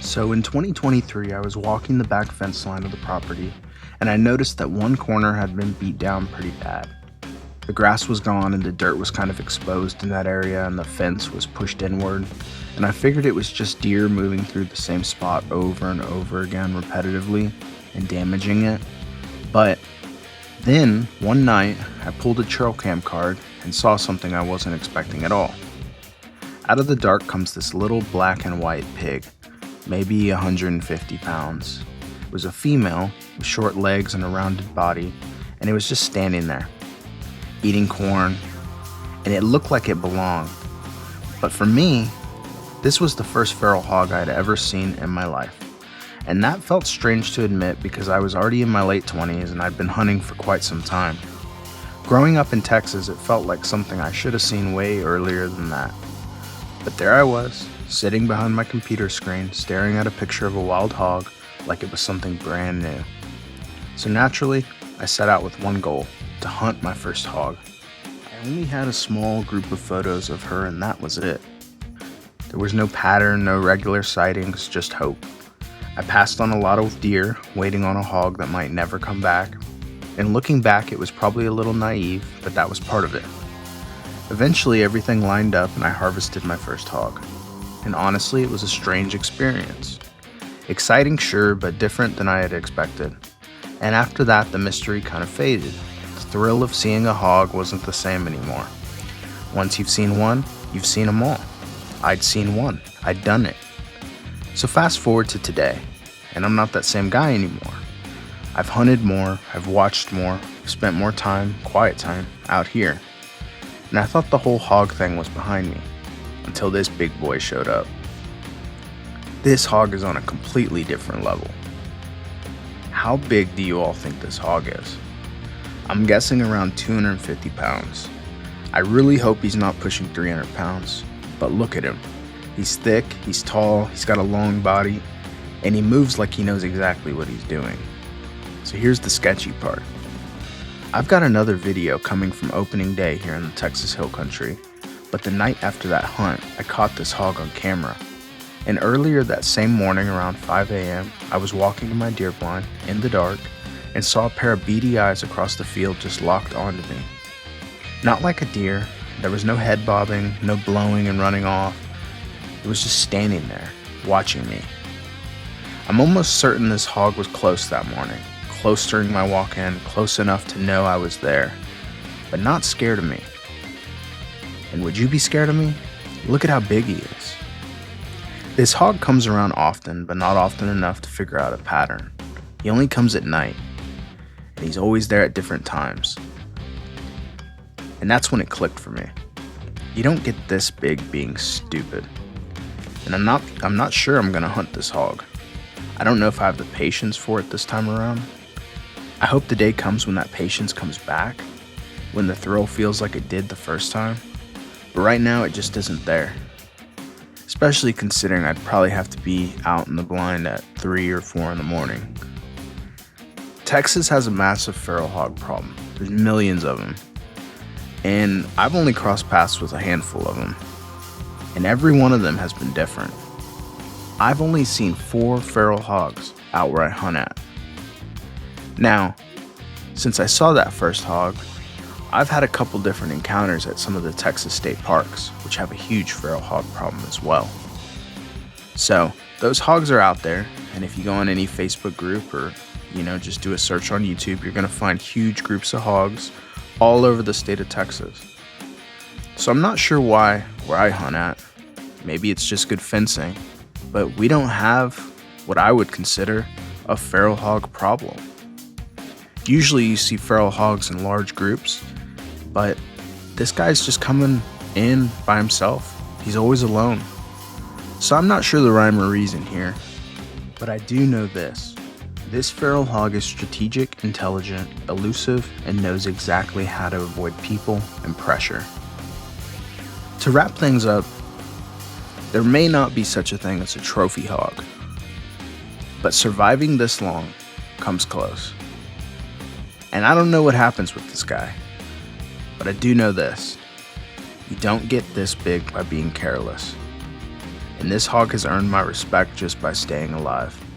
So in 2023, I was walking the back fence line of the property, and I noticed that one corner had been beat down pretty bad. The grass was gone and the dirt was kind of exposed in that area, and the fence was pushed inward, and I figured it was just deer moving through the same spot over and over again repetitively and damaging it. But then, one night, I pulled a trail cam card and saw something I wasn't expecting at all. Out of the dark comes this little black and white pig, maybe 150 pounds. It was a female with short legs and a rounded body, and it was just standing there, eating corn, and it looked like it belonged. But for me, this was the first feral hog I'd ever seen in my life. And that felt strange to admit because I was already in my late 20s and I'd been hunting for quite some time. Growing up in Texas, it felt like something I should have seen way earlier than that. But there I was, sitting behind my computer screen, staring at a picture of a wild hog like it was something brand new. So naturally, I set out with one goal: to hunt my first hog. I only had a small group of photos of her, and that was it. There was no pattern, no regular sightings, just hope. I passed on a lot of deer, waiting on a hog that might never come back. And looking back, it was probably a little naive, but that was part of it. Eventually, everything lined up and I harvested my first hog. And honestly, it was a strange experience. Exciting, sure, but different than I had expected. And after that, the mystery kind of faded. The thrill of seeing a hog wasn't the same anymore. Once you've seen one, you've seen them all. I'd seen one. I'd done it. So fast forward to today, and I'm not that same guy anymore. I've hunted more, I've watched more, I've spent more time, quiet time, out here. And I thought the whole hog thing was behind me, until this big boy showed up. This hog is on a completely different level. How big do you all think this hog is? I'm guessing around 250 pounds. I really hope he's not pushing 300 pounds, but look at him. He's thick, he's tall, he's got a long body, and he moves like he knows exactly what he's doing. So here's the sketchy part. I've got another video coming from opening day here in the Texas Hill Country, but the night after that hunt, I caught this hog on camera. And earlier that same morning around 5 a.m., I was walking in my deer blind in the dark and saw a pair of beady eyes across the field just locked onto me. Not like a deer, there was no head bobbing, no blowing and running off. It was just standing there, watching me. I'm almost certain this hog was close that morning, close during my walk in, close enough to know I was there, but not scared of me. And would you be scared of me? Look at how big he is. This hog comes around often, but not often enough to figure out a pattern. He only comes at night, and he's always there at different times. And that's when it clicked for me. You don't get this big being stupid. And I'm not sure I'm gonna hunt this hog. I don't know if I have the patience for it this time around. I hope the day comes when that patience comes back, when the thrill feels like it did the first time. But right now it just isn't there. Especially considering I'd probably have to be out in the blind at 3 or 4 in the morning. Texas has a massive feral hog problem. There's millions of them. And I've only crossed paths with a handful of them. And every one of them has been different. I've only seen 4 feral hogs out where I hunt at. Now, since I saw that first hog, I've had a couple different encounters at some of the Texas state parks, which have a huge feral hog problem as well. So, those hogs are out there, and if you go on any Facebook group or, just do a search on YouTube, you're gonna find huge groups of hogs all over the state of Texas. So I'm not sure why where I hunt at. Maybe it's just good fencing, but we don't have what I would consider a feral hog problem. Usually you see feral hogs in large groups, but this guy's just coming in by himself. He's always alone. So I'm not sure the rhyme or reason here, but I do know this. This feral hog is strategic, intelligent, elusive, and knows exactly how to avoid people and pressure. To wrap things up, there may not be such a thing as a trophy hog, but surviving this long comes close. And I don't know what happens with this guy, but I do know this: you don't get this big by being careless. and this hog has earned my respect just by staying alive.